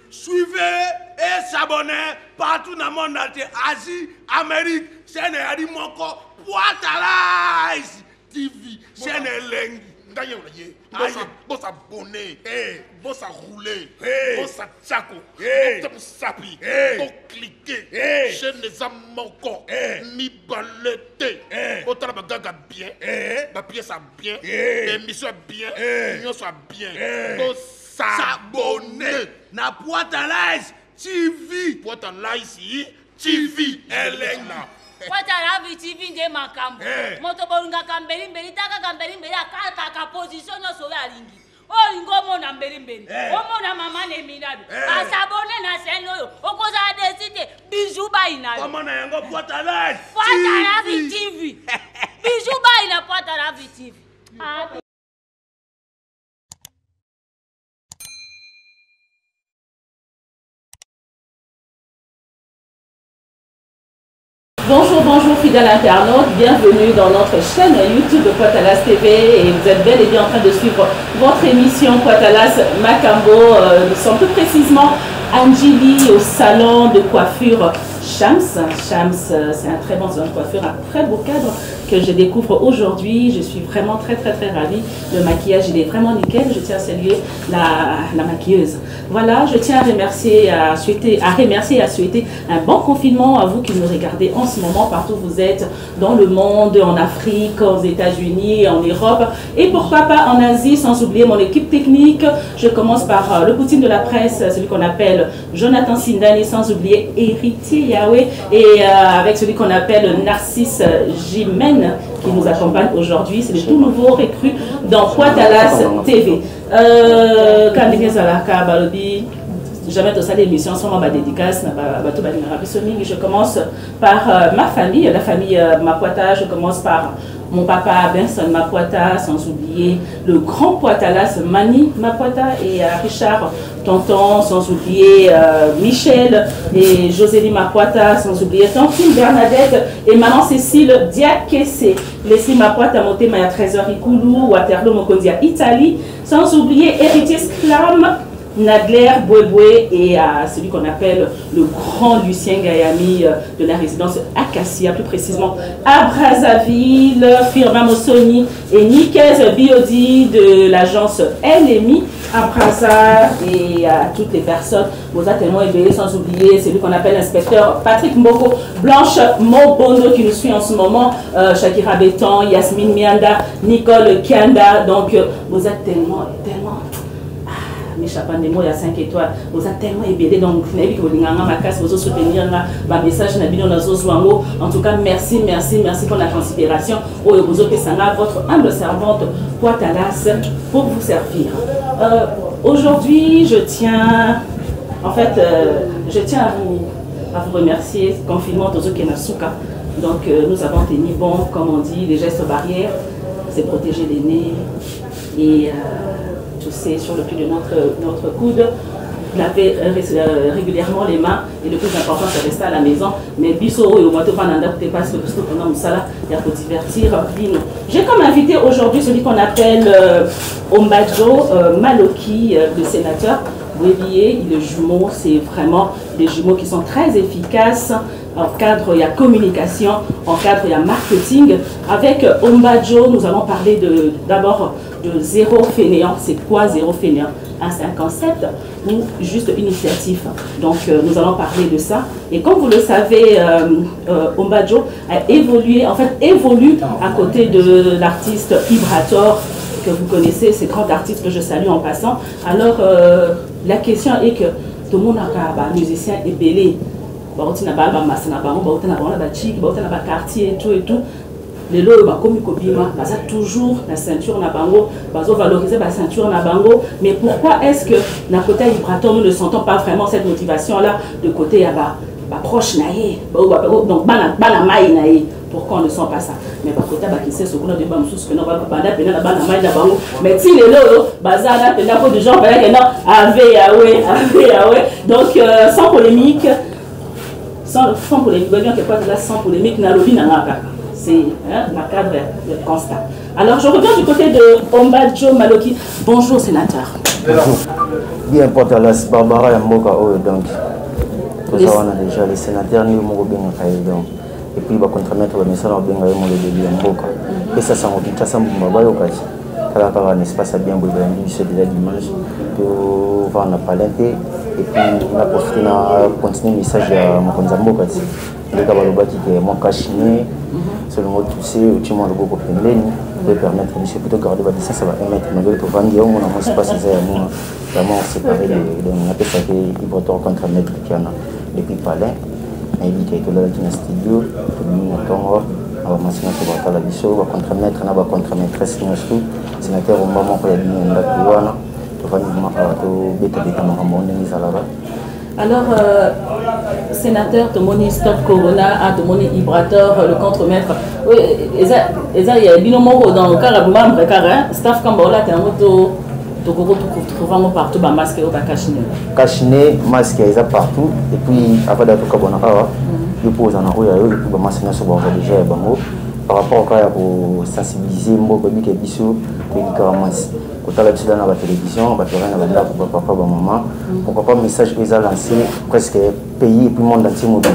Suivez et s'abonnez partout dans le monde entier. Asie, Amérique, chaîne Adi Moko, Poitalaïs TV, chaîne Lengi. Boss abonné, boss à rouler, Hey. boss à tchako, Hey. boss à sapi, Hey. boss cliquer, Hey. chaîne des amants, Hey. mi balete, Hey. autant la gaga bien, Hey. ma pièce à bien, Hey. émission bien, Hey. union soit bien, Hey. boss s'abonner. Na Poitalaïs TV. Pour ta ici, TV, elle est là. Poitala TV nde makambo. Eh. Moto bolunga kambeli mbeli taka kambeli mbeli akata ka position no so ya lingi. O lingo mona mbeli mbeli. Eh. O mona mama ne minabi. Eh. Asabone na chaîne oyo. Okoza desite bijou baina. Comment na yango Poitalaïs Poitala TV. Bijou baina Poitala TV. Ah. Bonjour, bonjour fidèles internautes, bienvenue dans notre chaîne YouTube de Poitalas TV et vous êtes bel et bien en train de suivre votre émission Poitalas Makambo. Nous sommes plus précisément Angeli au salon de coiffure Shams. Shams, c'est un très bon salon de coiffure, un très beau cadre que je découvre aujourd'hui. Je suis vraiment très ravie. Le maquillage, il est vraiment nickel. Je tiens à saluer la maquilleuse. Voilà, je tiens à remercier, à souhaiter un bon confinement à vous qui nous regardez en ce moment, partout où vous êtes, dans le monde, en Afrique, aux États-Unis, en Europe et pourquoi pas en Asie, sans oublier mon équipe technique. Je commence par le Poutine de la presse, celui qu'on appelle Jonathan Sindani, sans oublier Héritier Yahweh et avec celui qu'on appelle Narcisse Jimen qui nous accompagne aujourd'hui. C'est le tout nouveau recrue dans Poitalas TV. Jamais de ça l'émission sans ma dédicace. Je commence par ma famille, la famille Mapuata. Je commence par mon papa Benson Mapuata, sans oublier le grand Poitalas Mani Mapuata et Richard Tonton, sans oublier Michel et Josélie Mapuata, sans oublier Tantine Bernadette et Maman Cécile Diakese. Leslie Mapuata monté Maya Trésor Ikulu, Waterloo Mokondia Italie, sans oublier Héritier Sklam, Nadler Bouéboué et celui qu'on appelle le grand Lucien Gayami de la résidence Acacia, plus précisément à Brazzaville, Firma Mossoni et Nikez Biodi de l'agence LMI à Brazza et à toutes les personnes. Vous êtes tellement éveillés, sans oublier celui qu'on appelle l'inspecteur Patrick Mboko, Blanche Mobono qui nous suit en ce moment, Shakira Béton, Yasmine Mianda, Nicole Kianda. Donc vous êtes tellement mes chapeaux de mots, il y a 5 étoiles. Vous êtes tellement ébélés, donc vous n'avez pas vous soutenir ma message. En tout cas, merci pour la considération. Votre humble servante Poitalas pour vous servir. Aujourd'hui, je tiens à vous remercier. Confinement de Zokenasuka. Donc, nous avons tenu bon, comme on dit, les gestes barrières, c'est protéger les nez et tousser sur le pied de notre coude, laver régulièrement les mains et le plus important c'est rester à la maison. Mais bisoro et au moto vananda peut pas ce que pendant ça il y a pour divertir Vino. J'ai comme invité aujourd'hui celui qu'on appelle Ombadjo Maloki, le sénateur. Wélier, il est jumeau, c'est vraiment des jumeaux qui sont très efficaces. En cadre, il y a communication, en cadre, il y a marketing. Avec Ombadjo, nous allons parler d'abord de zéro fainéant. C'est quoi zéro fainéant? C'est un concept ou juste une initiative. Donc, nous allons parler de ça. Et comme vous le savez, Ombadjo évolue à côté de l'artiste Ibrator, que vous connaissez, ces grands artistes que je salue en passant. Alors, la question est que tout le monde a un musicien ébélé. Il y a un quartier et tout. Les lots toujours la ceinture na bango, valoriser la ceinture na bango. Mais pourquoi est-ce que na côté Ibrator nous ne sentons pas vraiment cette motivation là de côté à proche naïe, donc bana maï naïe. Pourquoi on ne sent pas ça? Mais par contre, qui sait ce qu'on a de bam sous que non va pas d'aller dans la main d'abord. Mais si les lots, bazar, il y a des gens qui non ave. Donc sans polémique, sans polémique, sans polémique, c'est ma cadre constat. Alors je reviens du côté de Ombadjo Maloki. Bonjour sénateur. bien important la Barbara Yamboka donc tout ça on a déjà les sénateurs ni mo bien donc et puis va contre-mettre le message en bien mo le début Yamboka et ça ça on ça mbumba ba yokati kala kala un espace à bien bouger c'est déjà dimanche to va na palente et puis on a profité na continuer message à Mokonza Mboka le kabalobaki que mon cachiné selon tout c'est au tu m'as le beaucoup pembeni peut permettre de se plutôt garder la distance ça va émettre mais le vendre on a un espace c'est vraiment séparé de on appelle ça que il va contre mettre qui en a depuis palais et il était là dans le studio tout le monde attend on va machine sur la biso va contre mettre on va contre mettre tout sénateur au moment où il y a une date wana to va nous beta on est là. Alors, sénateur, Tomoni Stop Corona, Tomoni Ibrator, le contre-maître. Oui, il y a binomo dans le cas membre staff Kambola, tu as moto, tu trouves partout, masque ou cachiné. Cachiné, masque, ils ont partout. Et puis, avant d'être Kabonara, ils posent en arrière, et puis, masque, ils sont déjà par rapport au cas pour sensibiliser, les bisous, les caramels. Quand on a la télévision, on a papa, maman. Pourquoi pas message qu'ils ont lancé presque pays et puis monde entier mobile.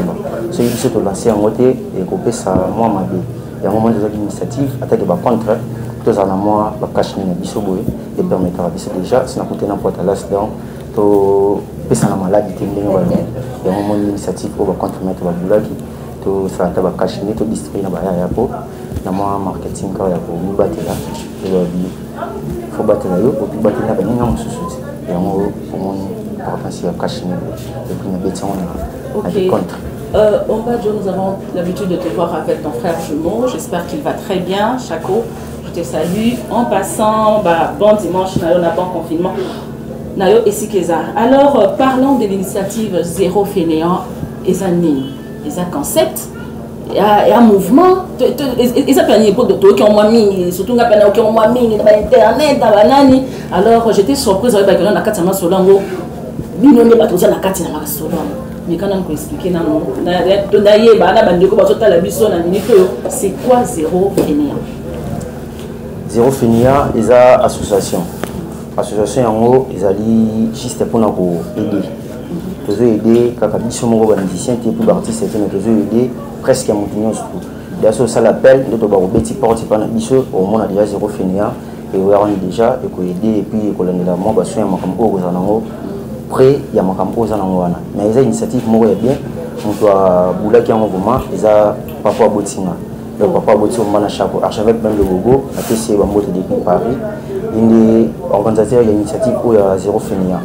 Ceux qui sont lancés en côté et coupé ça moi ma vie. Il y a un moment des initiatives, attaque de contre, tous en moi, cacher les bisous et permettre à bisous déjà, si on a coûté n'importe quel instant, to pesa na maladie qui vient voilà. Il y a un moment d'initiative pour contre mettre la boulage, to ça ta cacher to distribuer na ba ya po, na moi marketing ka ya po mi battre là. Il faut battre là pour battre là ben non sous et on potentiel cacher et puis nous béton on a des contre. Omba Joe, nous avons l'habitude de te voir avec ton frère jumeau. J'espère qu'il va très bien. Chaco, je te salue. En passant, bon dimanche, on a bon confinement. Nayo et Sikeza. Alors, parlons de l'initiative Zéro Fainéant et un concept. Il y a un mouvement. Ils appellent les docteurs qui ont moins mis, surtout qui ont moins mis dans Internet, dans la nani. Alors, j'étais surprise avec la Katina Solango. Bino ne batoza na Katina Solango. Mais quand on expliquer, c'est quoi Zéro Fainéant? Zéro Fainéant, ils ont association. Association en haut, ils ont juste pour nous aider. Ils ont aidé, quand ils sont musiciens, ils ont artistes, ils ont aidé presque à monter. D'ailleurs, ça l'appelle, ils ont petit porte, au moins déjà Zéro Fainéant, et on a déjà, et aider, et puis on a la main, soin, après il y a mais les initiatives sont bien on doit bouler qui en mouvement ils a papa Botinga le papa Botinga na chapeau archevêque même le logo la PC va monter depuis Paris une organisateur il y a initiative où il y a Zéro Fainéant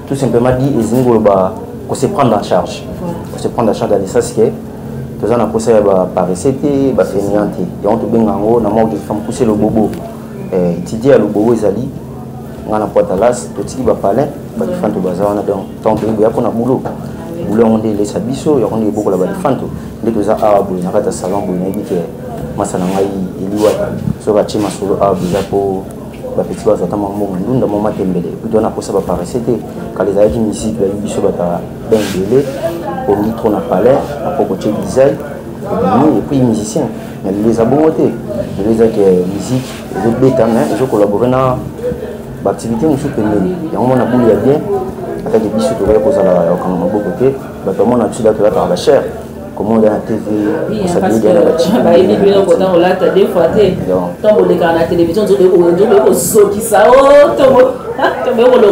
tout simplement dit ils ont qu'on se prendre en charge dans les sas que tous on a posé par recette ba fainéante et on te benga ngo na mort de femme pousser le bobo tu dis à le bobo ezali ngana porta las to tiki ba palais ba fanto bazana donc tant que il y a qu'on a boulot on dit les sabiso ya on est beaucoup la ba fanto ndeko za abu na kata salon bo na bike masana ngai iliwa so ba chima solo abu za po ba petit ba zata mambo ndunda mama tembele plutôt na posa ba paresete quand les aïe musique ba biso ba ta ben belé au micro na palais à propos de design et puis musicien mais les abonnetés les que musique les autres bêta mais ils ont collaboré na l'activité nous soutenons et on a boulé bien avec des bijoux de cause à la comme on beaucoup côté bah tout le monde a tué là par la chair comment on a la TV ça dit bien la bah il dit non quand on l'a des fois tant pour les canaux la télévision on so qui ça oh tombe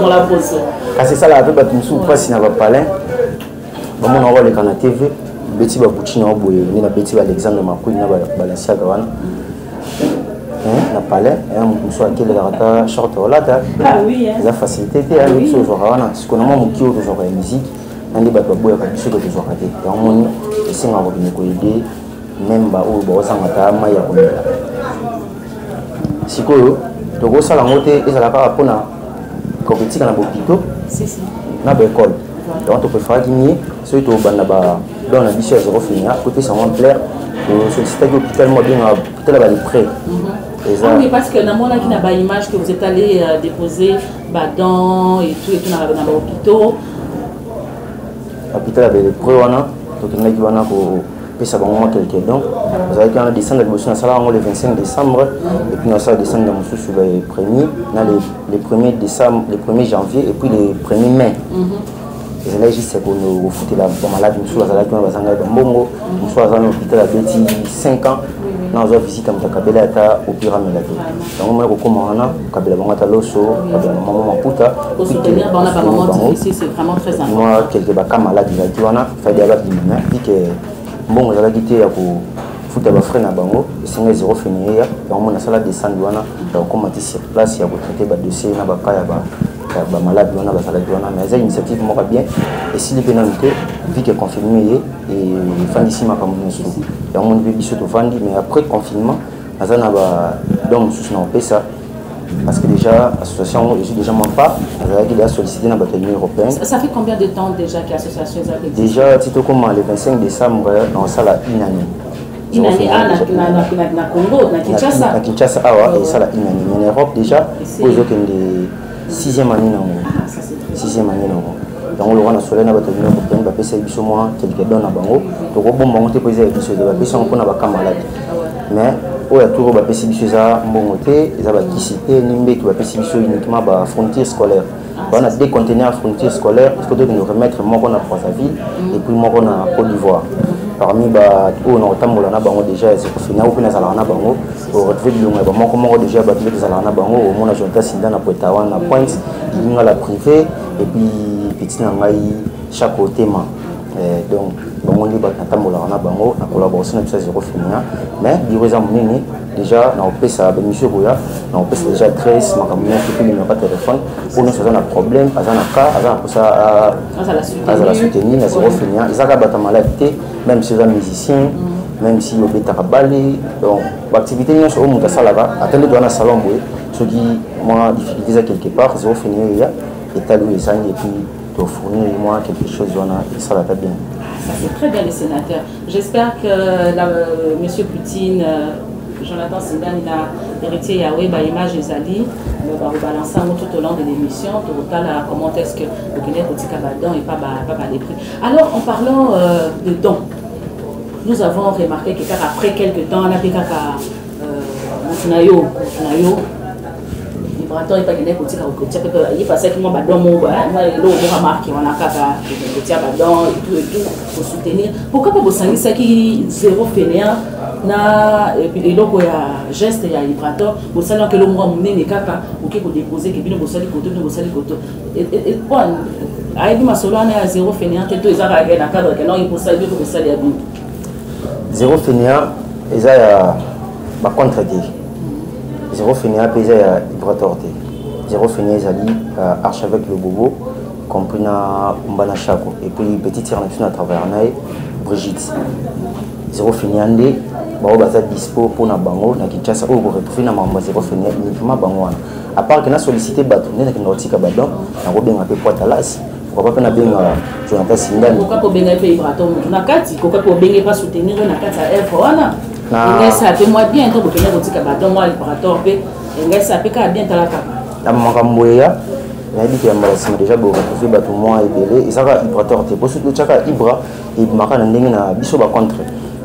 on la pose c'est ça la bah tu pas si n'a pas parler bon on a les canaux TV Betty Babuchina au bout ni na Betty Alexandre Makui na Balancia Gawana na palais on soit quel la short là la facilité avec ce genre là ce qu'on a mon qui autour de la musique on dit bah boire quelque chose de genre raté et on est c'est ma robine ko aider même ba ou ba ça mata ma ya ko sikoyo to go sala ngote ezala ka pona ko bitika na bopito si na ba école donc on peut faire dîner surtout bana ba dans la biche Zéro Fainéant côté ça va plaire solliciter l'hôpital moi bien peut-être la prêt. Oui, parce que dans mon qui n'a pas image que vous êtes allé déposer badon et tout dans l'hôpital. L'hôpital avait des preuves, donc il y a qui ça va moins quelques dons. Vous avez qu'on a descendu le 25 décembre et puis on va descendre dans le premier, les 1er décembre, les 1er janvier et puis les 1er mai. Et là juste pour nous foutre la malade, nous sommes à Bongo, nous sommes à l'hôpital à 5 ans. Nous avons visité Kabela au pyramide. Donc on a recommandé Kabela Bangata Loso, Kabela Maman Maputa. Pour soutenir dans la maman difficile, c'est vraiment très important. Moi quelques baka malades il a fait la bimina dit que bon on a quitté pour foutre ba frère na bango, c'est 0 fini ya, on a sala descendre wana, donc comment sur place il y a traiter ba dossier na ba kaya ba malade wana ba sala wana mais c'est initiative moi bien et si les pénalités vu que confirmé et fin d'ici ma comme nous sous et on veut biso to vandi mais après confinement azana ba donc sous na pesa parce que déjà l'association je suis déjà mon pas il a sollicité dans l'Union européenne. Ça fait combien de temps déjà que l'association est déjà tito comme le 25 décembre on ça la une année. Une année na Congo, na Kinshasa. Na Kinshasa awa et ça la une année. Mais en Europe déjà aux autres de 6e année non. 6e année non. Donc le roi national na l'Union européenne va payer biso moi quelques dons na bango. To ko bomba monter poser biso de va payer on na ba camarade. Mais oya tout va payer biso za mbongote, za ba kisité nimbe tu va payer biso uniquement ba frontière scolaire. On a des conteneurs frontières scolaires, il faut donc nous remettre mon qu'on a Brazzaville et puis mon qu'on a Côte d'Ivoire. Parmi bah où on a tambola na bango déjà c'est pour finir ou na zala na bango pour retrouver le long bah comment déjà battre les zala na bango au monde ajouter Sinda na Poitawan na Pointe il y a la privée et puis petit na ngai chaque côté donc on dit battre tambola na bango na collaboration avec ça 0 finir mais bureau za munene déjà na opesa ba monsieur Boya na opesa déjà 13 makamuna qui numéro pas téléphone pour nous ça un problème azana cas azana pour ça la soutenir na 0 finir ils a battre maladie même si les musiciens même si au bêta balé donc l'activité nous sur mon ça là-bas attendez dans un salon boy ce qui moi difficulté ça quelque part 0 finir il y a et t'as loué ça et puis te fournir moi quelque chose ça va pas bien. Ça c'est très bien les sénateurs. J'espère que monsieur Poutine Jonathan Sindan, il a hérité Yahweh, image des alliés. On va rebalancer tout au long de l'émission. Comment est-ce que le Guinée Petit Cabadon et pas les prix. Alors, en parlant de dons, nous avons remarqué qu'après quelques temps, on a fait Moutunayo, Vibrator et pas Guinée Petit Cabadon. Il passait que moi, Badon, on remarqué, on a Petit Cabadon et tout, pour soutenir. Pourquoi pas vous savez ça qui zéro fainéant? Et puis les locaux, il y a geste, il y a vibrateur. Vous savez que le mois où on est kaka, vous pouvez déposer, que vous savez que vous savez que et bon, avec ma solo, on est à zéro fainéant, et tout, ils ont un cadre que non, il faut savoir que vous savez bien. Zéro fainéant, ils ont un contre-dit. Zéro fainéant, ils ont un vibrateur. Zéro fainéant, ils ont arche avec le bobo, compris na Mbana Chako. Et puis, petite internationale à travers Brigitte. Zéro fainéant, bao baza dispo pour na bango na Kinshasa ou pour retrouver na mamba zéro fainéant uniquement bango wana à part que na sollicité bato na kinautika badon na ko benga pe Poitalas pourquoi pas na benga Jonathan Sindan pourquoi ko benga pe vibrateur mutu na kati pourquoi ko benga pas soutenir na kati ya F wana na ça fait moi bien tant que na kotika badon moi vibrateur pe ngai ça pe ka bien talaka na makambo ya na dit que mbalasi déjà bo retrouver bato moi ebele isaka vibrateur te poso to chaka ibra et makana ndenge na biso ba contre.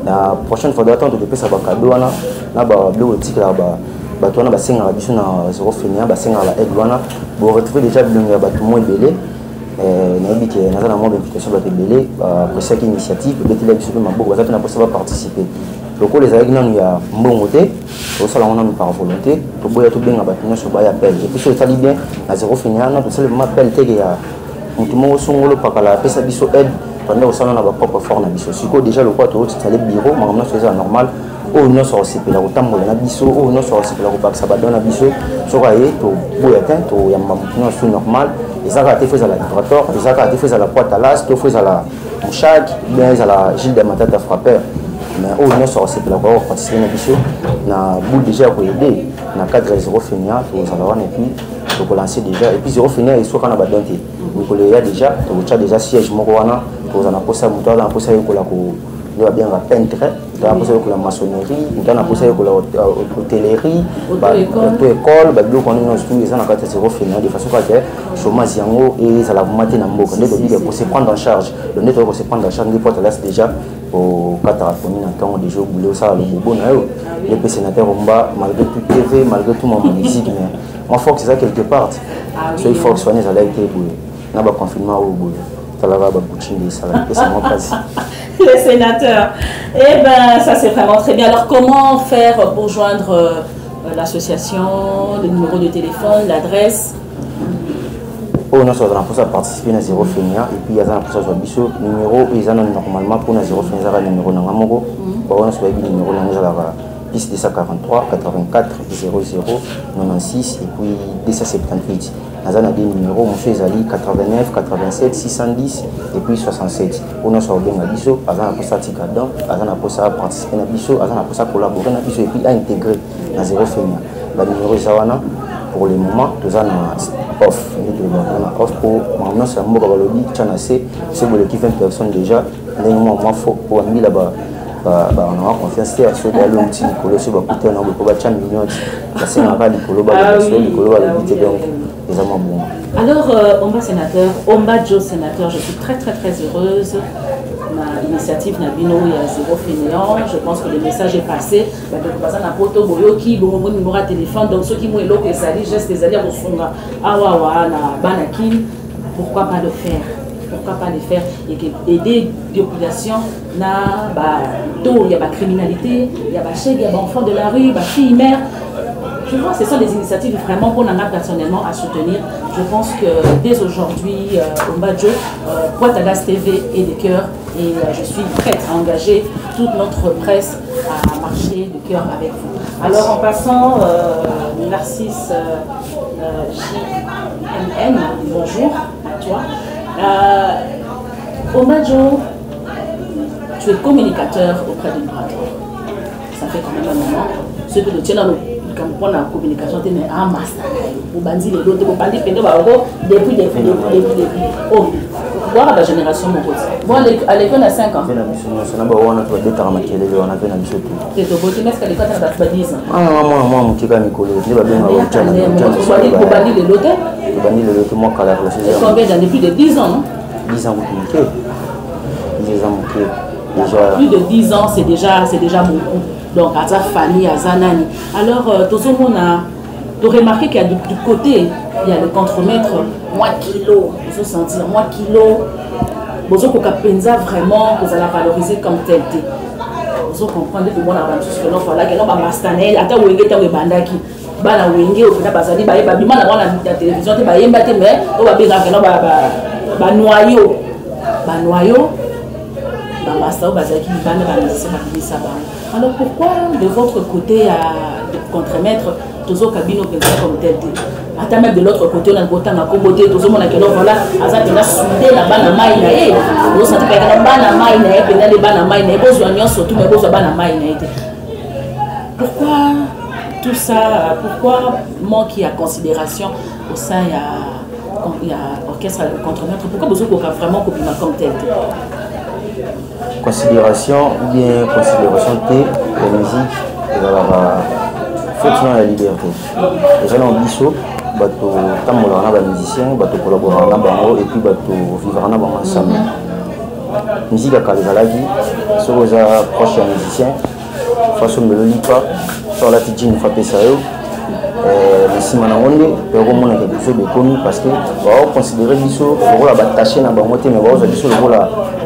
La prochaine fois d'attendre de passer à cadeau là bas bleu petit là bas toi na bas singa biso na zéro fainéant bas singa la aide wana pour retrouver déjà le bas tout moins belé na dit que na za na mode d'invitation bas belé pour cette initiative peut-être là biso ma beaucoup ça na possible participer loko les avec nous ya mbongote au salon on a par volonté to boya to benga bas nous so ba appel et puis ça dit bien na zéro fainéant na to seulement appel te ya mutu mo songolo pakala pesa biso aide pendant que ça on a propre fort na biso siko déjà le quoi to installer bureau maintenant c'est normal oh non ça c'est la rotambo na biso oh non ça c'est la ropa ça va donner biso so raye to boya ten to ya mamutino c'est normal et ça a été fait à la vibrateur et ça a été fait à la Poitalas to fait à la Mouchak bien à la Gilles de Matata frappeur mais oh non ça c'est la quoi participer na biso na bout déjà pour aider na cadre zéro fainéant to ça va et puis to lancer déjà et puis zéro fainéant il soit kana ba donté il y a déjà tu as déjà siège moko wana pour na posa muto na posa yokola ko doit bien la peintre tu as posé la maçonnerie, tu as posé la hôtellerie, auto-école, tu as de façon que chômage et ça la maté dans beaucoup. On se prendre en charge. Le net on se prendre en charge des portes là déjà au Cataraconie dans temps déjà au boulot ça le bobo na yo. Les sénateurs on va malgré tout TV, malgré tout mon musique mais moi faut que c'est ça quelque part. So il faut que soigner ça là été boulot. Na ba confinement au boulot. Ça là va bouchiner ça là c'est mon place. Les sénateurs. Eh ben, ça c'est vraiment très bien. Alors, comment faire pour joindre l'association, le numéro de téléphone, l'adresse? Oh, non, ça va pour ça participer à Zéro Fénia et puis il y a un pour ça sur le numéro, ils ont normalement pour Zéro Fénia, le numéro dans Namoro. Pour on se fait le numéro dans la piste 243 84 00 96 et puis 278. Nous avons des numéros, monsieur Zali 89 87 610 et puis 67. On a sur bien Abisso, on a pour ça Tikadon, on a pour ça participer à Abisso, on a pour ça collaborer à Abisso et puis à intégrer dans Zéro Fénia. Le numéro Zawana pour le moment, nous avons off. Nous avons off pour maintenant c'est un mot que le dit, c'est pour l'équipe 20 personnes déjà. Nous avons faut pour amener là-bas. On a confiance à ceux qui ont l'outil, qui ont coûté un million, parce alors, Omba sénateur, Omba Joe sénateur, je suis très heureuse. Ma initiative Nabino et Zéro Fainéant, je pense que le message est passé. Donc, on a poto boyoki, bon numéro de téléphone, donc ceux qui m'ont éloqué, gestes des alliés, awawa, na banakin, pourquoi pas le faire? Pourquoi pas les faire et aider des populations na il y a la criminalité, il y a il y a enfants de la rue, il y a filles mères. Je vois, ce sont des initiatives vraiment pour nous personnellement à soutenir. Je pense que dès aujourd'hui, Ombadjo, Poitagas TV est de cœur et je suis prête à engager toute notre presse à marcher de cœur avec vous. Alors en passant, Narcisse JMN, bonjour à toi. Ombadjo, tu es communicateur auprès de Brator. Ça fait quand même un moment. Ceux qui le tiennent dans pour la communication, tu es un master. Vous bandez les autres, vous bandez depuis. Oh, voir la génération, mon pote. Moi, à l'école, à 5 ans. On a fait des taramaqués, on a fait un bisou. Tu es au bout, mais est-ce qu'à l'école, tu as 10 ans? Moi, mon petit ami, il va bien avoir un challenge. Vous bandez les autres? Vous bandez les autres, moi, quand la classe. Combien d'années? Plus de 10 ans, non? 10 ans, vous communiquez. 10 ans, vous plus de 10 ans, c'est déjà beaucoup. Donc, à ta famille, à Zanani. Alors, tout ce monde a remarqué qu'il y a du côté, il y a le contremaître, moi kilo, vous sentir, moi kilo, vous avez vraiment, vous allez valoriser comme tel. Vous comprenez que moi, je suis là, que non, mastanel, attends, vous avez un bandaki. Bana wenge okuna bazali ba bima na wana na télévision te ba yemba te mais o ba benga que non ba noyau ba master bazaki bana ba musicien ba bisa ba. Alors pourquoi de votre côté de contremaître toujours cabine comme tel? Attends, même de l'autre côté on a le temps à comboter tout ce monde que non voilà aza pena soudé la bana mai na e on sent que la bana mai na e pena les bana mai na e besoin nyon surtout mais besoin bana mai na e. Pourquoi tout ça, pourquoi manque à considération au sein il y a orchestre de contremaître? Pourquoi besoin qu'on a vraiment comme tel? Considération ou bien considération de la musique et de la liberté. Les gens ont dit ça, on a des musiciens, on collabore et puis on vivre ensemble. La musique a des alagis, ceux qui sont proches des musiciens, façon de le pas, sur la petite une fois ça. Mais si on a quelque chose de connu parce que on considère que le rôle attaché dans bango mais on a le rôle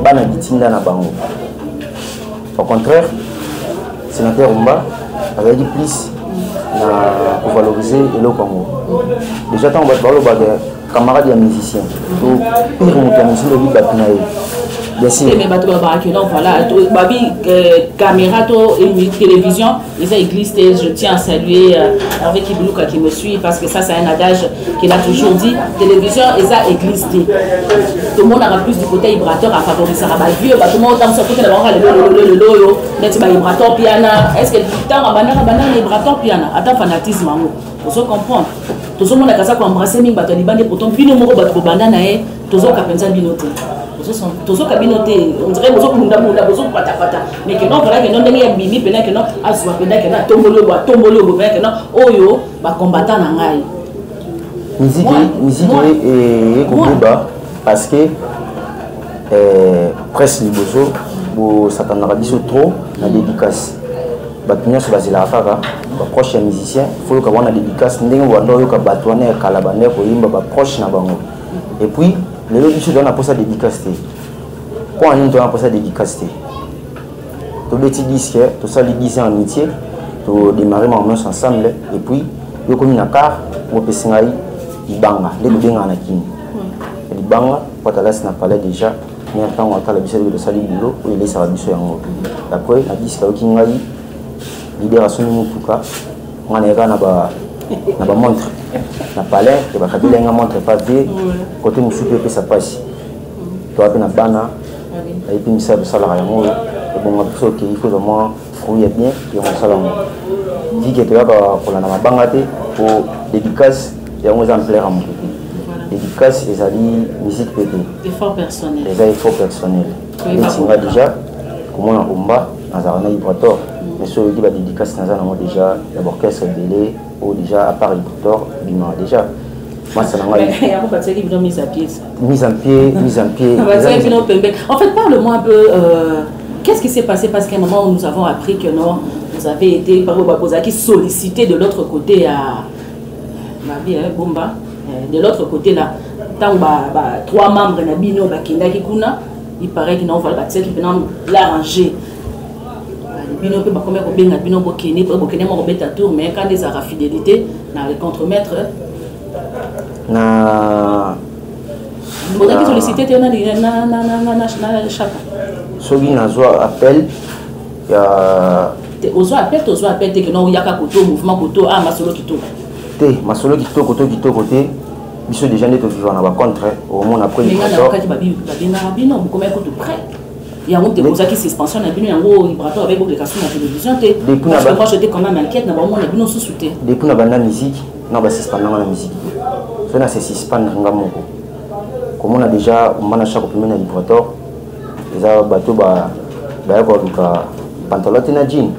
bana bitinda na bango. Au contraire, sénateur Omba avait dit plus pour valoriser le Congo. Déjà tant on va parler de camarades et musiciens. Donc pire mon musicien de vie batinaï. Bien sûr. Mais donc voilà, caméra et télévision, les églises, je tiens à saluer avec Ibilouka qui me suit parce que ça c'est un adage qu'il a toujours dit, télévision et ça église. Tout le monde aura plus du côté vibrateur à favoriser à vieux, tout le monde a sorti le loyo, net vibrateur piano, est-ce que tant à banana vibrateur piano, attends fanatisme vous comprendre. Tout le monde a qu'à ça pour embrasser mais bateau libanais pourtant bino moko bateau banana tout le monde a pensé binoté. tozo kabinoté on dirait bozo kunda bozo pata mais que non voilà que non ndenge ya bimi pena que non azwa pena que na tombolo pena que non oyo ba combattant na ngai musique et kobuba parce que presse liboso bo satanaka biso trop na dédicace bato nyonso bazelaka kaka baproche ya musicien faut yoka wana dédicace ndenge wanda oyoka bato wana ya kala bande koyimba baproche na bango et puis lelo biso toza na mposa dédicace te mpo anini toza na mposa dédicace te tobeti disque tosali 10 ans amitié todémarre mamons ensemble et puis yokomi na car bopesi ngai libanga nde tobengaka na kini libanga po atalasi na palais déjà mais ntango atala biso eloko tosali bulo oyo elesaka biso yango après na disque ayoki ngai leader asoni motuka nga nayeka na bamontre na palais ke bakabila nga montre pa vie côté mosusu mpe epesa mpasi toa mpe na bana ayebi misala tosalaka yango oyo ebonga biso okei kozwa mwa fruit ya bien yango osala yango vike toyaka kolanda mabanga te po dédicace yango eza amplaire ya moto te dédicace ezali musique mpe te eza effort personnel etinga déjà komona omba nazalaka na vibrator mais so oyoki badédicace naza nango déjà ya baorchestre ebele oyo déjà à part vibrator bima déjà masa na ngai mise en pied en fait parle-moi un peu qu'est-ce qui s'est passé parce qu'à un moment où nous avons appris que non vous avez été par qui sollicité de l'autre côté à Bomba de l'autre côté là tant trois membres na bino bakendaki kuna il paraît qu'ils n'ont pas qui venant l'arranger bino pe bakomé ko benga bino bokene mo beta tour mais quand des ara fidélité na le contre-maître na qui sollicité na chapa soki nazwa appel ya ozo appel te que non yaka koto mouvement koto masolo kitoko te masolo kitoko te biso déjà nde tovivre na bacontre au monde après le bino bokomé ko tout près il y a des choses qui suspension na bino yango vibrateur avec beaucoup de questions na télévision parce que moi j'étais quand même inquiète na vraiment na bino sous-souté depuis na banda musique na ba suspendre na musique so na se suspendre nga moko comme on a déjà on a chaque premier na vibrateur eza bato ba ko luka pantalon na jean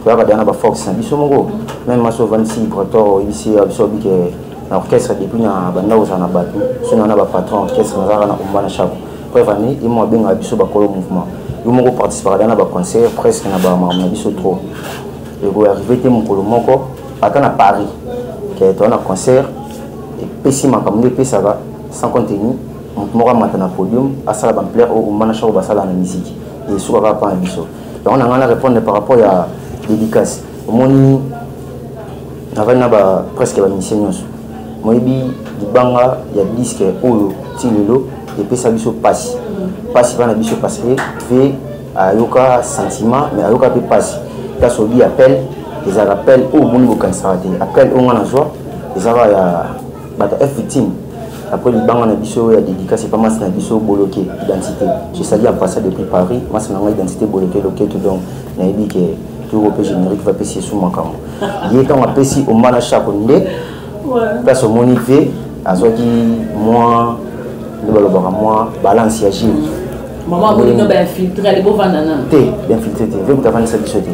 ko ba dana ba fox na biso moko même maso 26 vibrateur ici biso bike na orchestre depuis na banda osana bato so na ba patron orchestre na na on chaque preuve année et moi bien abisso ba kolo mouvement yo moko participer dans ba concert presque na ba ma biso trop et go arriver te mon kolo moko ata na Paris que to na concert et pesi makambo pesa ba sans contenu moko mata na podium asala ba plaire au mana chaque ba sala na musique et sur ka pa biso donc on a ngana répondre par rapport à dédicace moni avant na ba presque ba mission nyonso moyibi libanga ya disque oyo tilelo et puis ça biso passe pas na biso parce que fait ayoka sentiment mais ayoka pe passe ta so bi appel les appels au bon niveau cancer appel on a joie les ya bata F15 après les bancs na biso ya dédicace pas mas na biso bloqué identité je sais en passé depuis Paris mas na identité bloqué tout donc na yebi que tout au générique va passer sous mon camp il est en apesi au mana chaque ndé place au monivé azoki moi moi balance ya Gilles maman molino ba infiltrer les bovanda na te infiltrer te veut ta vendre ça bisoté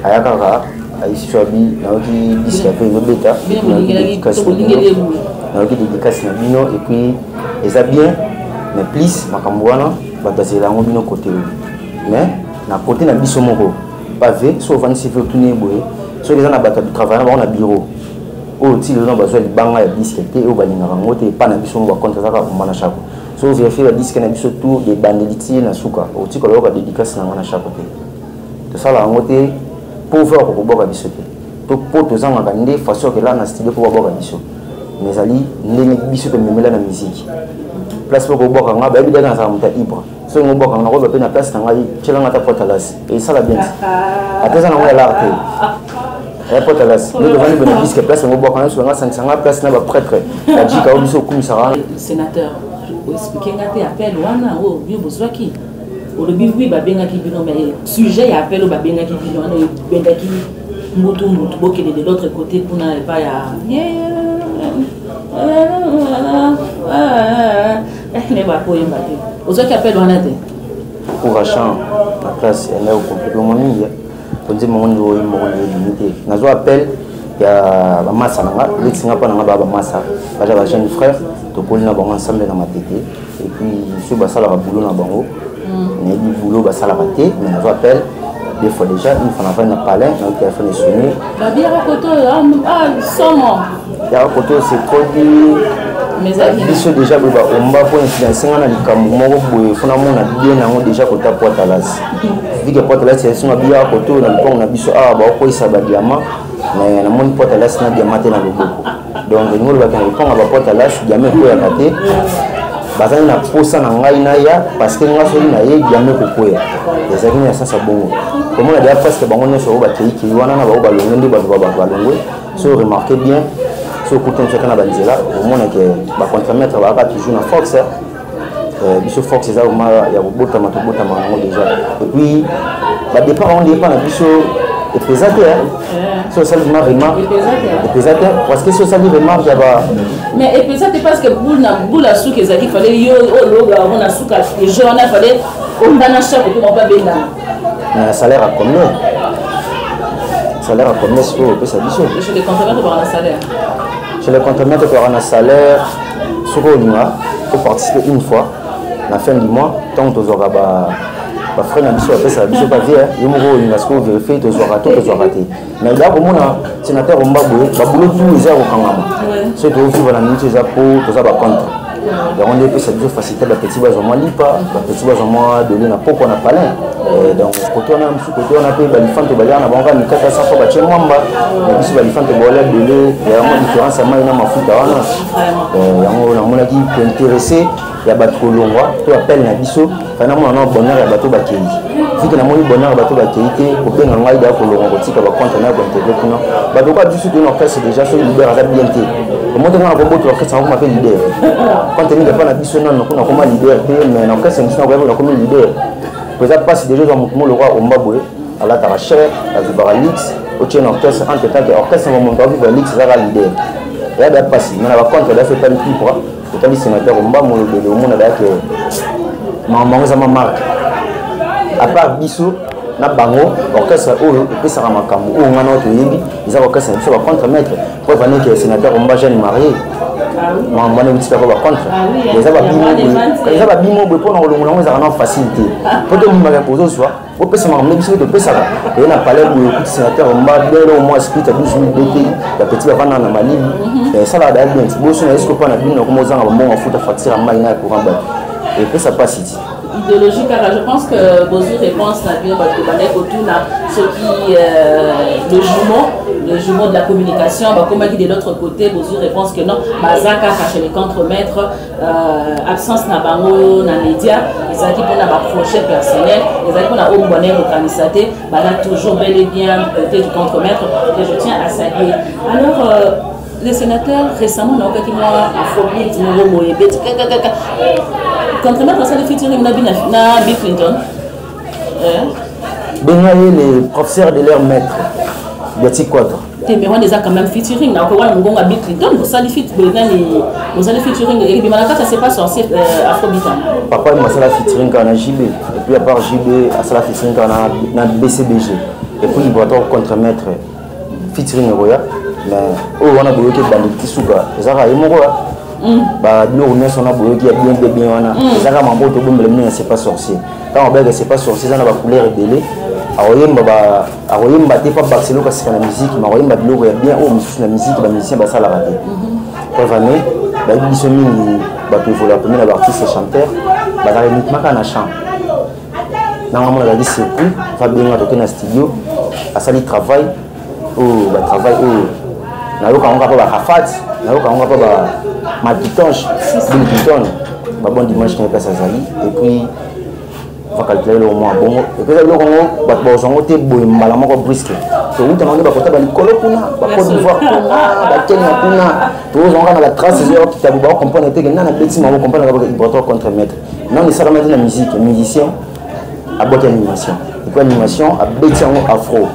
ayaka ka aiswabi na oki disque pe no beta na oki dédicace na bino et puis eza bien mais plus makambo wana batazela ngo bino côté mais na côté na biso moko pas ve so vendre si veut tourner boye so les na bata du travail na bureau o ti le no bazwa libanga ya disque te o balingaka ngo te pa na biso ngo contre ça ka mbana chaque so vérifier la disque na biso tout des bandelitis na suka o ti ko loka dédicace na ngana chaque te to sala ngo te pauvre ko boka biso te to poto zanga ka nde façon que là na studio ko boka biso mais ali ndenge biso pe memela na musique place ko boka nga ba bi dana sa muta ibre so ngo boka na ko pe na place na ngai tshela ngata portalas et ça la bien ateza na ngala arte et portalas nous devons venir disque place ngo boka na so nga 500 place na ba prêtre la jika o biso kumisara sénateur expliquer ngate appel wana o bio bozwaki o le bibi ba benga ki bino mais sujet ya appel o ba benga ki bino wana benga ki mutu bokele de l'autre côté pour na pas ya ne pour y embarquer. Aux autres qui appellent on a des. Pour achat, la classe, elle est complètement mise. Pour dire mon niveau limité. Nazo appel, il y a la masse à l'anga, les Singapour n'a pas de masse. J'ai un jeune frère, tout le monde ensemble dans ma tête. Et puis, je suis à la boulot dans bango. Il y a du boulot, ça l'a raté, mais nazo appel. Des fois déjà, une fois on a un palais, un téléphone est sonné. La bière à côté, sans moi. La bière à côté, c'est trop dur. Mais ça, biso déjà on va pour influencer on a les camerounais boy fondamentalement on a bien nango déjà côté porte à l'as vu que porte à l'as c'est sur bien côté on a le on a biso ah ba ko isa ba diamant mais na mon porte à l'as na diamant na loboko donc nous va quand on va porte à l'as diamant ko ya kate bazali na posa na ngai na ya parce que nga soli na ye diamant ko ko ya ezaki na sasa bongo comme on a déjà presque bango nyonso ba tei ki wana na ba balongo ndi ba balongo so remarquez bien. Au côté de chacun a au moins que va contre-mettre va toujours na Fox biso Fox ça au moins il y a beaucoup de déjà et puis bah départ on dépend na biso et pesate so ça lui remarque et pesate parce que ça lui remarque ya ba mais et pesate parce que boule à sou que ça il fallait yo loga on a sou ka les gens on fallait on dans chaque côté on pas benda mais salaire à combien c'est pour ça biso je les contre-mettre par un salaire. Chez les contre-maîtres, il y aura un salaire sur le mois pour participer une fois. À la fin du mois, tant que tu auras des frais, ça ne pas dire. Il y a un vérifier, tu auras raté. Mais là, pour moi, sénateur, on va boulot tous les heures au Kangama. C'est tout vivre la minute, tu as pour, tu as contre. Donc, on est ça toujours faciliter la petite base au moins lipa, la petite base au moins de l'une à peu qu'on a pas là. Donc, côté on a payé les femmes de Balia, on a banque à 400 fois chez Mwamba. Mais puis, les femmes de Balia, de l'eau, il y a une différence à moi, il y a ma foute à Wana. On a dit pour intéresser, il y a bateau Longwa, tu appelles Nabiso, finalement, on a un bonheur à bateau Bakei. Vu que nous avons un bonheur à bateau Bakei, pour bien en aide pour le robotique, à contenir, pour intégrer tout. Bateau pas du tout de l'orchestre déjà, sur le leader à la BNT. Comment on a un robot de l'orchestre, on m'appelle leader. Quand on n'est pas la mission, on a comme leader, mais l'orchestre, on a comme leader. Peut-être pas si déjà dans le roi au Mbaboué, à la Tarachère, à Vibaralix, au Tien Orchestre, en tant qu'orchestre, on monte à Vibaralix, c'est la leader. Et là, pas si, mais on a contre, là, c'est pas le plus pour le sénateur au Mbaboué, le monde avec ma marque. À part Bissou, na bango, orchestre, et puis ça m'a camou, ou on a notre yébi, ils ont orchestre, ils sont contre-maître, pour venir que le sénateur au Mbaboué marié. Moi, je ne sais pas contre. Les ababimos, pour nous, avons facilité. Pour que nous nous reposions, on peut se ramener de Pessara. Et on a parlé de sénateur, on m'a bien au moins expliqué à 12 000 BT, la petite avant dans Mali. Et ça va bien. Si vous avez un peu de comment on a un foot à facture à Maïna pour un bain. Et puis ça passe ici. Idéologique, car je pense que vos réponses n'a bien parce que autour ce qui le jumeau de la communication, comme dit de l'autre côté, vos réponses que non, Mazaka caché les contre-maîtres, absence n'a bango na média, les qui pour un projet personnel, les qui pour un haut bonheur organisé, là toujours bel et bien côté du contre-maître que je tiens à saluer. Alors les sénateurs récemment on a qui moi afrobeat Moro et contre-maître ça le featuring na Bill Clinton. Les professeurs de leur maître, Betty Quadre. Mais on les a quand même featuring. Là, on a Bill Clinton, vous allez featuring. Et puis, ça c'est pas sorcier afrobeat. Papa, il m'a fait la featuring quand on a JB. Et puis, à part JB, il a fait la featuring quand on a BCBG. Et puis, il va avoir contre-maître featuring. Mais on a bloqué dans les petits sous. Ça va, il m'a bah nous on a bloqué bien ça va m'embêter au bout de c'est pas sorcier quand on dit c'est pas sorcier ça n'a pas couleur délai aroyemba t'es pas Barcelone parce que la musique mais aroyemba bloqué bien oh la musique les musiciens bah ça la raté pour venir bah ils sont mis bah tu faut la première artiste chanteur bah dans les rythmes qu'on a chant normalement on a dit c'est plus Fabien a toqué dans le studio à ça il travaille oh bah travail oh na yoka on va pas Rafat na yoka on va pas ma pitonge, Bill Clinton, ma bonne dimanche qui n'est pas Sazali, et puis on va calculer le moins bon. Et puis le Congo, on va te boire malamment comme brisque. Tu vois, tu vas aller côté Balikolo Puna, Côte d'Ivoire Puna, Kenya Puna. Tu vois, on va la trace des heures qui t'a beaucoup comprendre que non, les petits mamans comprennent qu'il va être contre-maître. Non, mais ça va mettre la musique, musicien, à boîte d'animation. Et puis animation, à bêtir afro.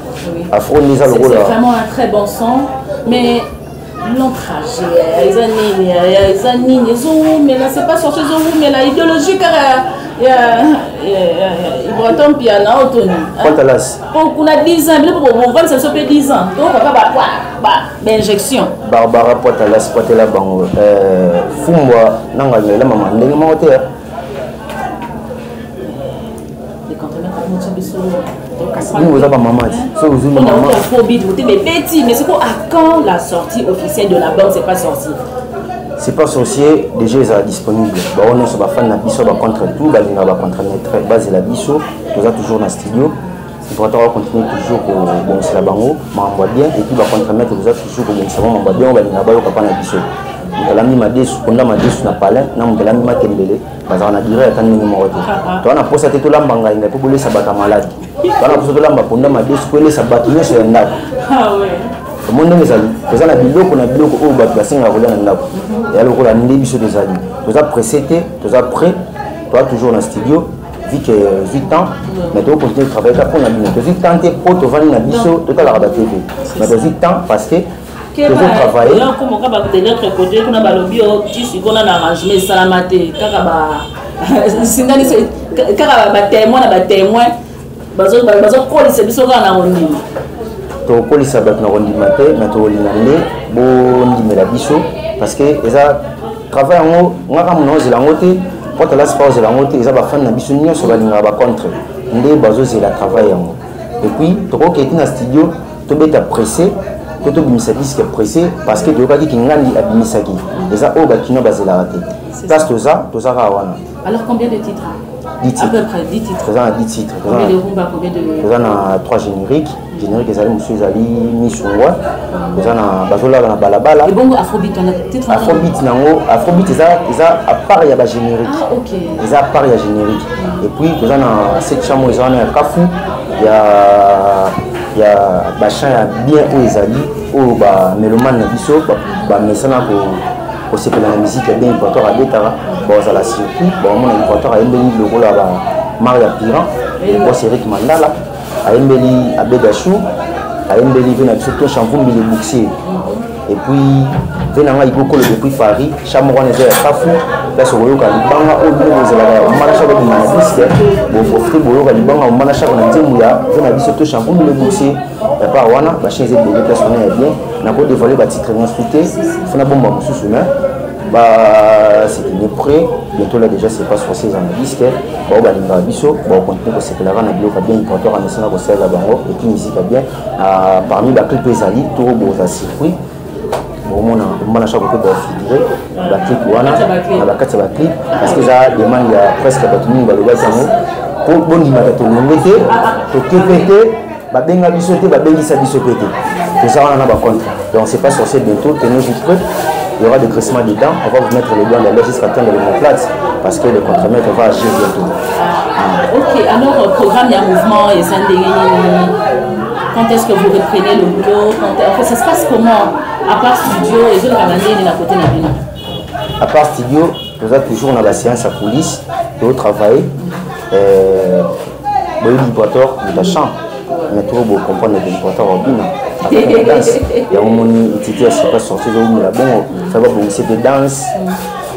Afro, c'est vraiment un très bon son, mais long trajet, les années, mais là c'est pas sorti mais la idéologie car il breton piano autonomie. Portalas. Pour qu'on a 10 ans, on va ça fait 10 ans. Donc on va injection. Barbara Portalas Portela bango Fumwa nanga la maman ndenge moté. Les conteneurs comme ça biso. Vous avez maman. So vous avez maman. Mais c'est quoi à quand la sortie officielle de l'album c'est pas sorti? C'est pas sorcier, déjà ils sont disponibles. On est sur la fin de la biso, contre tout, on va contre notre base de la biso, nous avons toujours dans le studio. Il faudra continuer toujours pour bon c'est la bango, m'envoie bien et puis va contre-mettre vous avez toujours pour bon c'est m'envoie bien, on va venir là-bas au capana biso. On a mis ma déçu, on a ma déçu na palais, na on a mis ma tembele, parce qu'on a duré à tant de numéros. Toi on a posé tout l'ambanga, il n'a pas voulu s'abattre malade. Toi on a posé tout l'amba pour ma déçu, pour les s'abattre sur un arbre. Ah ouais. Le monde est allé. Vous avez biloko na biloko au bas bassin à rouler dans l'arbre. Et alors on a mis biso des alliés. Vous avez précédé, vous avez prêt, toi toujours dans le studio. Vu que 8 ans, mais tu continues de travailler pour la vie. Tu as 8 ans, tu es pour te vendre la biso, tu as la rabat TV. Mais tu as 8 ans parce que tu as travaillé. Là, comme on a de l'autre côté, on a balobi au tissu, on a arrangé salamate, caraba. C'est caraba témoin, na témoin. Bazo quoi les biso na ondi. Tu as les sabat na ondi maté, mais tu as l'année, bon di la biso parce que ça travail en haut, on a ramené la montée. Quand tu as la la montée, ils ont fait un bisou sur la ligne contre. Les bases c'est la travail. Et puis, tu as été dans le studio, tu es pressé, tu es disque pressé parce que tu as dit qu'il y a un misaki. Les a qui n'ont pas la raté. Place tu as alors combien de titres? 10 titres. À peu près 10 titres. Tu as 10 titres. Combien de rumba, combien de... Tu as 3 génériques. Générique ils allaient monsieur Zali Misungwa. Tu as bazola dans la balabala. Et bon Afrobeat on a titre. Afrobeat nango, Afrobeat ils a à part il y a générique. Ah OK. Ils a à part il y a générique. Et puis tu as 7 chambres ils ont un Kafu. Il y a bachan bien où ils allaient au ba mélomane na biso ba mesana pour se la musique bien important à Betara. Bon ça la circuit, bon mon important à Embeli le rôle là Maria Piran et bon c'est Eric Mandala. À Embeli à Bedachou, à Embeli vient à surtout Champoun le Bouxier. Et puis venant à Igoko le depuis Fari, Chamouane est à Kafou, là sur le Kalibanga au niveau de la Manacha de Manabiste, bon profiter de Kalibanga au Manacha de Nzemouya, venant à surtout Champoun le Bouxier. Et par Wana, la chaise est bien, personne n'est bien, n'a pas dévoilé le titre instruité, il faut la bombe à sous main. C'est qu'il est prêt, bientôt là déjà c'est pas sur 6 ans de disque, bon bah il va biso, bon continue que c'est que la vanne a bien important à naissance au sel là bango et puis musique a bien parmi la clip ezali tout beau ça circuit bon on a chaque côté pour figurer la clip wana la carte va clip parce que ça demande il y a presque pas tout le monde va le voir pour bon il m'a tout le monde était to kepete ba benga biso te ba bengi sa biso pété tout ça on a pas contre donc c'est pas sur bientôt tenez-vous prêts. Il y aura des graissements dedans, on va vous mettre les doigts dans l'air jusqu'à temps de le place parce que le contre-maître va agir bientôt. Ok, alors programme, il y a un mouvement, il y a quand est-ce que vous reprenez le boulot? En fait, ça se passe comment? À part studio, et je le ramène à côté de à part studio, nous avons toujours dans la séance à coulisses, et au travail. Le libérateur de la chambre, mais trop beau comprendre le libérateur au bina. Il y a un moment où il ne s'est pas sorti de l'eau, ça va bondir de danse.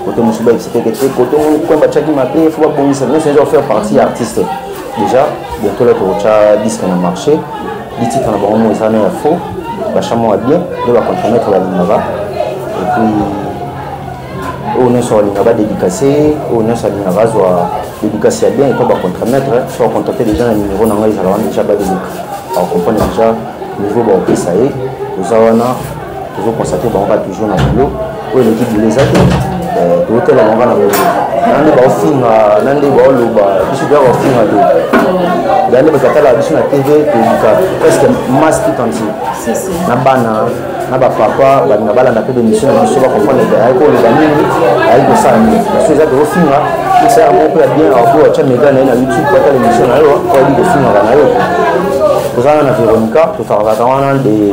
Côté Moussouba, c'était que très côté quand Bachaki m'appelle, il faut pas bondir. Nous, c'est faire partie artiste. Déjà, bientôt là, tu as 10 qui ont marché. 10 titres en bon, ça n'est pas faux. Bachamo a bien, on va contre-mettre la Linava. Et puis, on est sur la Linava dédicacée, on est sur la Linava dédicacée bien, et on va contre-mettre. Soit contacter les gens à numéro, ils allont déjà pas de on comprend déjà le niveau de ça y est, nous avons toujours constaté qu'on va toujours dans le boulot, où l'équipe de les athées, l'hôtel on va dans le boulot. Nande ba film nande ba loba biso doit au film ado dande ba katala biso na TV to presque masse tout entier na bana na ba papa ba na bala na pe émission na biso ba comprendre ay ko le banini ay ko ça biso za do film ça mo pe bien au ko cha mega na YouTube ko ta émission na yo ko di film na yo ko za na Véronica to ta va de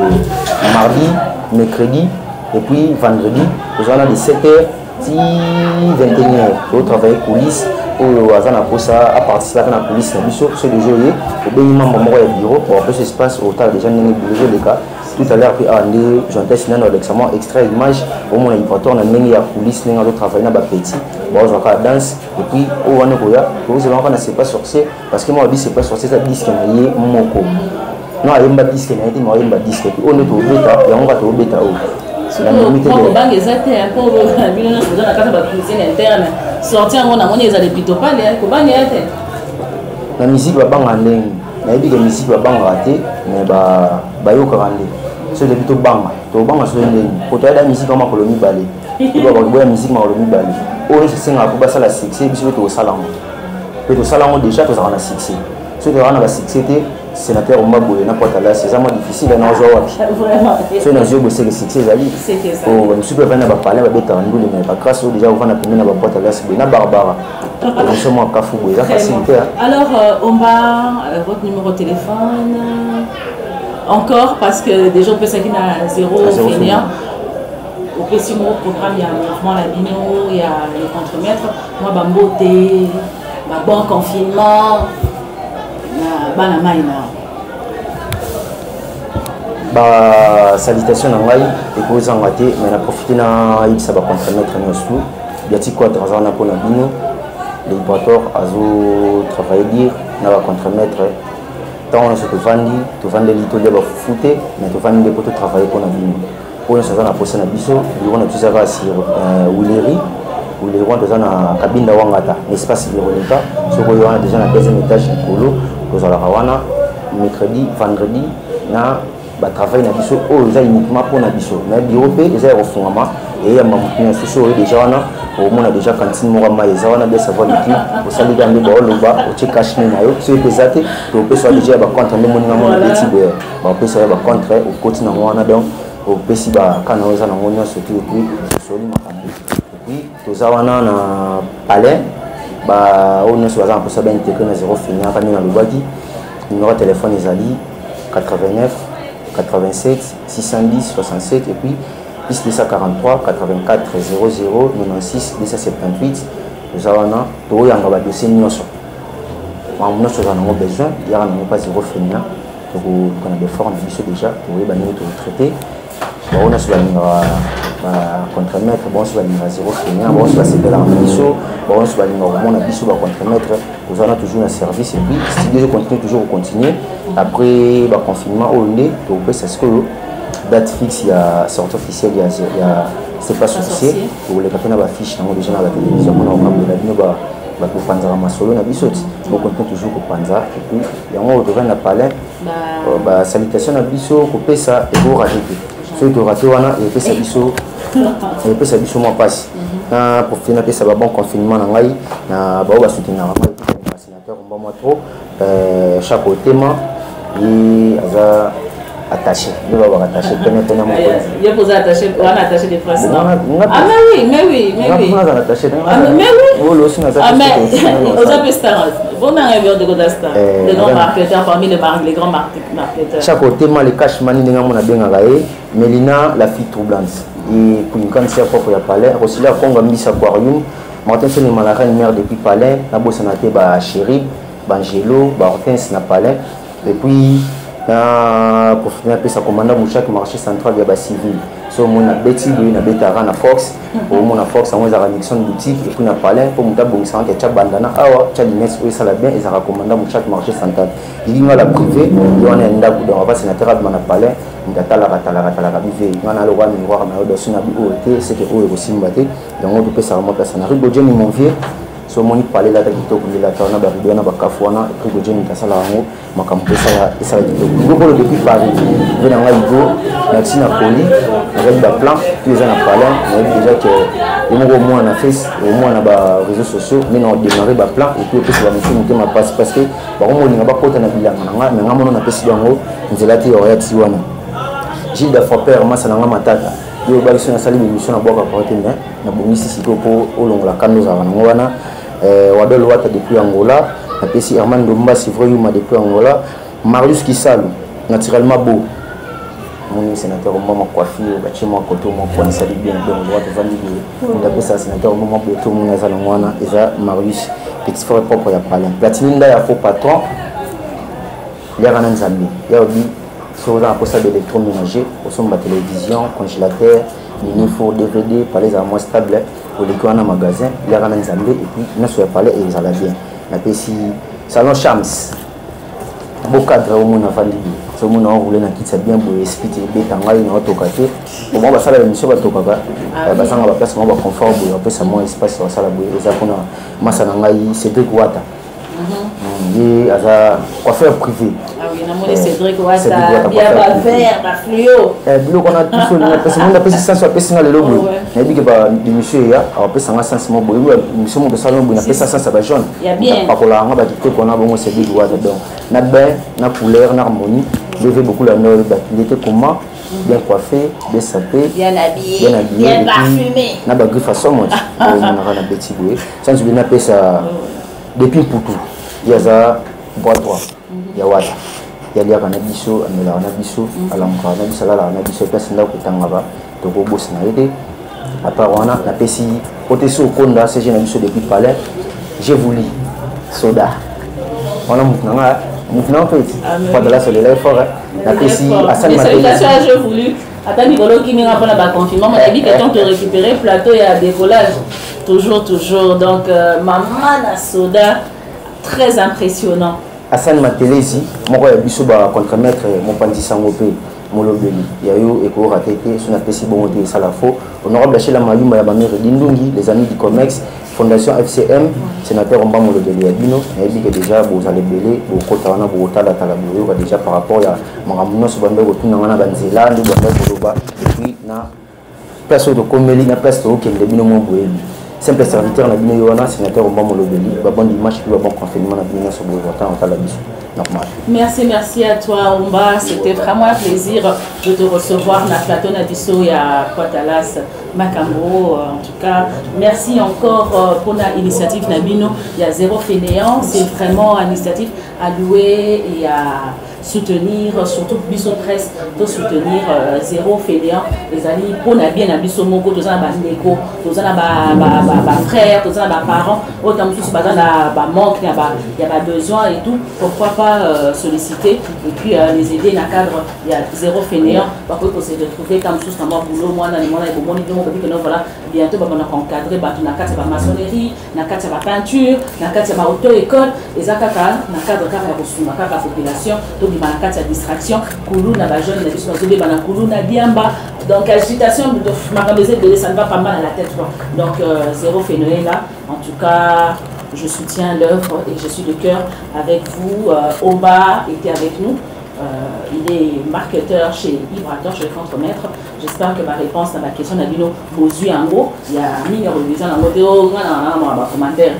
mardi mercredi et puis vendredi ko za na de 7h 21h, pour travailler coulisses, au hasard pour ça à participer à la police na biso c'est déjà lié au béni membre moko ya bureau pour peu espace au tal déjà ndenge boulot les cas tout à l'heure puis ande j'entends sinon dans l'examen extrait image au moins important na ndenge ya police ndenge de travailler na ba petit bon je ka danse et puis au wana ko ya ko ze ba na c'est pas sorcier parce que moi dit c'est pas sorcier ça disque na yé moko non ayemba disque na été moi ayemba disque puis on est au beta ya on va au beta au la limite de banque exacte pour la ville dans la carte de cuisine interne sortir on a monnaie les plutôt pas les ko banque était la musique va banga ndenge na dit que musique va banga raté mais ba yo ka rande c'est de plutôt banga to banga so ndenge ko ta la musique comme colonie balé to ba boya musique ma colonie balé o c'est singa pour ça la succès biso to salango to salango déjà to ça na succès so to na succès sénateur Omaboué n'importe là c'est vraiment difficile à nous jouer vraiment c'est dans jeu c'est que succès ali oh je suis pas venu à parler avec ta ndou mais pas grâce déjà on va na pemena ba porte là c'est na barbara nous sommes en Kafou ça facilité alors on va votre numéro de téléphone encore parce que déjà on peut s'inscrire à 0 fainéant au petit mot programme il y a mouvement la bino il y a les contremaîtres moi bamboté ba bon confinement bana maina ba salutation na ngai ekozanga te mais na profiter na yebisa ba contre-maître nyonso biati quoi trazana pour na bino le laboratoire azo travailler dire na ba contre-maître tant on se vandi lito de ba fouté mais to vandi pour travailler pour na bino on se na posa na biso on a tous avoir sur Willeri où les gens sont dans cabine d'Awangata, espace Véronica, ce qu'on a déjà dans le deuxième étage du polo, nous allons avoir mercredi, vendredi, na ba travail na biso, oh ils ont uniquement pour na biso, mais bureau P ils ont refondement et il y a ma social déjà on au moins déjà cantine morama ils ont bien savoir l'équipe, au salut gambe ba oloba, au check cash na yo, c'est pesate, to peut soit déjà ba contre le monde na mon petit be, ba peut soit ba contre au côté na wana donc au pesi ba kana oza na ngonya surtout puis soli makambo. Oui, tous awana na palais ba on est sur un peu ça bien intégré na 0 finir pas dans le boîtier numéro de téléphone ezali 89 87 610 67 et puis plus 243 84 00 96 278 tous awana to yanga ba dossier nyonso ma mona so na besoin ya na pas 0 finir donc on a des formes biso déjà pour ba nous traiter on a sur la contre-maître bon sur la 0 finir bon sur la c'est de la mission bon sur la on a biso ba contre-maître vous en a toujours un service et puis si déjà continuer après le confinement au nez donc c'est ce que date fixe il y a sortie officielle il y a c'est pas sorcier pour les capitaines ba fiche na déjà na la télévision on a comme la bino ba pour panza ma solo na bisoti donc on continue toujours pour panza et puis il y a on revient na palais ba salutation na biso ko pesa et pour rajouter ceux qui raté wana et pesa biso moi passe na profiter na pesa ba bon confinement na ngai na ba ba soutenir na sénateur on moi trop chaque thème et aza attaché nous va attaché peine mon il faut attacher on attaché des phrases ah mais oui on a attaché mais oui oh aussi na ah mais aux apestars bon on a de godasta les grands marketeurs parmi les grands marketeurs chaque thème les cash money ninga mona benga gaé Melina la fille troublante et pour une cancer propre ya palais aussi là Congo Miss Aquarium Martin c'est la reine mère depuis palais na bossa na te ba chéri Bangelo ba Hortense na palais et puis na profiter na pesa commandant Mouchak marché central ya ba civil so mon na Betty na Betara na Fox au mon na Fox en za Nixon boutique et puis na palais pour muta bongisa que cha bandana awa cha Linux ou ça la bien et ça commandant Mouchak marché central il y a la privé il y a un ndaku donc on va sénateur na palais ndatala bive ngana lo wa miroir na do suna bi ote c'est que o simba te donc on peut ça moi personne ribo jeni mon vieux so moni parler là to ko la tauna ba ribo na ba kafwana ribo jeni kasala ngo makampesa isa ko ko depuis Paris venant là igo merci na poli avec ba plan tous les ans parler mais déjà que au moins na face au moins na ba réseaux sociaux mais on démarrer ba plan et puis ça va me faire ma passe parce que ba mo linga ba kota na bilanga nga mais ngamo na pesi bango nzela te yo ya tsiwana Gilles de Frapper masa na matata yo ba iso na sali émission na boka porte mais na bongisi siko po olongola kando za wana wadol wata depuis Angola na pesi Herman Domba c'est vrai yuma depuis Angola Marius Kisalu naturellement beau mon sénateur au moment coiffure ba chez moi koto mon point salut bien donc droit de valider on appelle ça sénateur au moment beau tout mon azala wana eza Marius petit frère propre ya Palin. Platini nda ya faux patron. Il y a un Zambie. Il y a aussi sur la poste d'électroménager, au son de la télévision, congélateur, mini four, DVD, palais à moins stable, pour les coins en magasin. Il y a un Zambie et puis nous sommes palais et ils allaient bien. La PC salon Chams. Beau cadre au monde avant de dire. Ce monde a roulé dans qui c'est bien pour expliquer bien tant qu'il y a un autre côté. Au moins ça la émission va toquer. Parce qu'on va place on va confort pour après ça moins espace sur ça la boue. Ça qu'on a massa nangai Cédric Ouattara. Il y a coiffeur privé. Ah oui, on a Cédric Ouattara, bien va faire, va fluo. Bilo qu'on a tout fait, parce que on a passé ça sur passer dans le logo. On a dit que bah le monsieur là, on a passé ça sans mon boy, monsieur mon salon, on a passé ça sans jaune. Il y a bien. Par contre là, on a dit qu'on a bon Cédric Ouattara donc. Na bain, na couleur, na harmonie. Je vais beaucoup la note. Il était comment? Bien coiffé, bien sapé, bien habillé, bien parfumé. Na ba griffe façon moi. On a un petit boy. Sans oublier na passé ça depuis pour tout. Il y a ça bois droit. Il y a Ouattara. Il y a Canabiso, Amela Canabiso, Alamka, Nabisala, Nabiso, Pessinda, Kutangaba, Togo Bosnaïde. Après, on a PC, Otesso, Konda, c'est Genabiso depuis Palais. J'ai voulu soda. On a mouvement en fait. Pas de la soleil fort. La PC, Hassan Matéli. Salutations à J'ai voulu. Attends, Nicolas qui m'a rappelé la confinement. On a dit que quand tu récupérer plateau, il y a décollage. Toujours. Donc, maman la soda, très impressionnant. Hassan Matéli ici, moi je suis contre-maître, mon pandi sangopé, mon lobeli. Il y a eu écho raté, son apprécié bon côté ça la faux. Honorable Achille Mayumba Yabamir Dindungi, les amis du COMEX, Fondation FCM, sénateur Omba Molobeli Abino, et dit que déjà vous allez belé, vous kotana, vous kotala talaboyo, déjà par rapport à Maramuno Subando, tout dans la Banzela, nous Bamba, et puis na place de Komeli, na place de Okendebino Moboueli. Simple serviteur na bino yona sénateur Omba Molobeli ba bon dimanche puis ba bon confinement na bino sur Bourgotin on t'a la biso normal. Merci à toi Omba, c'était vraiment un plaisir de te recevoir na plateau na biso ya Poitalas Makambo. En tout cas, merci encore pour la initiative na bino, il y a zéro fainéant, c'est vraiment une initiative à louer et à soutenir, surtout Bisso Presse, de soutenir zéro fainéant. Les amis, pour na bien na Bisso Moko, tous en bas négo, tous en bas frères, tous en bas parents, autant plus bas dans manque, il y a besoin et tout. Pourquoi pas solliciter et puis les aider dans le cadre, il y a zéro fainéant. Par contre, c'est de trouver comme chose dans mon boulot, moi dans les mois et bon, que nous voilà bientôt, on a encadré, dans le cadre de la maçonnerie, dans le cadre de la peinture, dans le cadre de la auto-école, et ça, dans le cadre de la population. Dans la distraction, Koulouna, la jeune, Koulouna, Diamba. Donc, agitation, ça ne va pas mal à la tête. Donc, zéro phénomène là. En tout cas, je soutiens l'œuvre et je suis de cœur avec vous. Omba était avec nous. Il est marketeur chez Vibrator, chez le contre-maître. J'espère que ma réponse à ma question n'a pas posé en gros. Il y a un million de commentaires.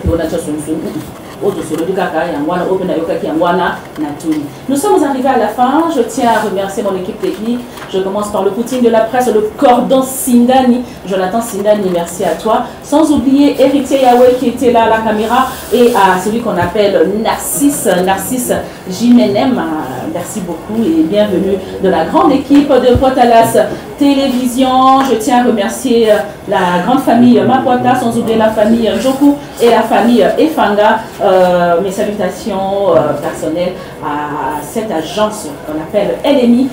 Nous sommes arrivés à la fin. Je tiens à remercier mon équipe technique. Je commence par le Poutine de la presse, le cordon Sindani. Jonathan Sindani, merci à toi. Sans oublier Héritier Yahweh qui était là à la caméra et à celui qu'on appelle Narcisse Jimenem. Merci beaucoup et bienvenue de la grande équipe de Poitalas Télévision. Je tiens à remercier la grande famille Makwata, sans oublier la famille Joku et la famille Efanga. Mes salutations personnelles à cette agence qu'on appelle LMI,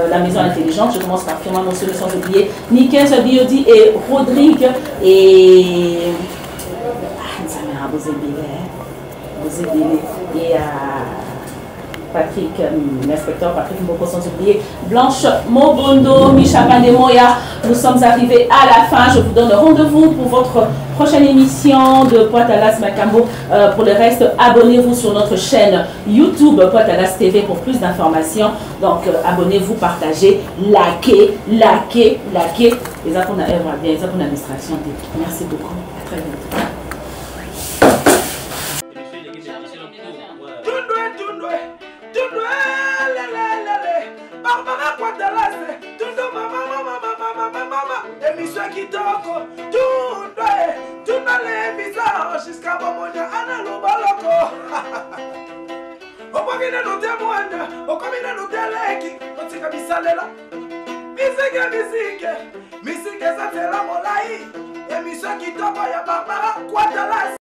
la maison intelligente. Je commence par Firmin Monceau, sans oublier Nikes Biodi et Rodrigue et et Patrick, l'inspecteur Patrick Mboko, sans oublier Blanche Mobondo, Micha Pandemoya. Nous sommes arrivés à la fin. Je vous donne rendez-vous pour votre prochaine émission de Poitalas Makambo. Pour le reste, abonnez-vous sur notre chaîne YouTube Poitalas TV pour plus d'informations. Donc, abonnez-vous, partagez, likez. Les autres, on a œuvre bien, les autres, on a distraction. Merci beaucoup. À très bientôt. Émission Kitoko, tout les visages jusqu'à Bomonia, Anna Lobaloko. Au premier de nous témoigner, au premier de nous délèguer, on s'est comme ça là. Musique, ça c'est la molaï. Émission Kitoko, ya Barbara, Poitalas.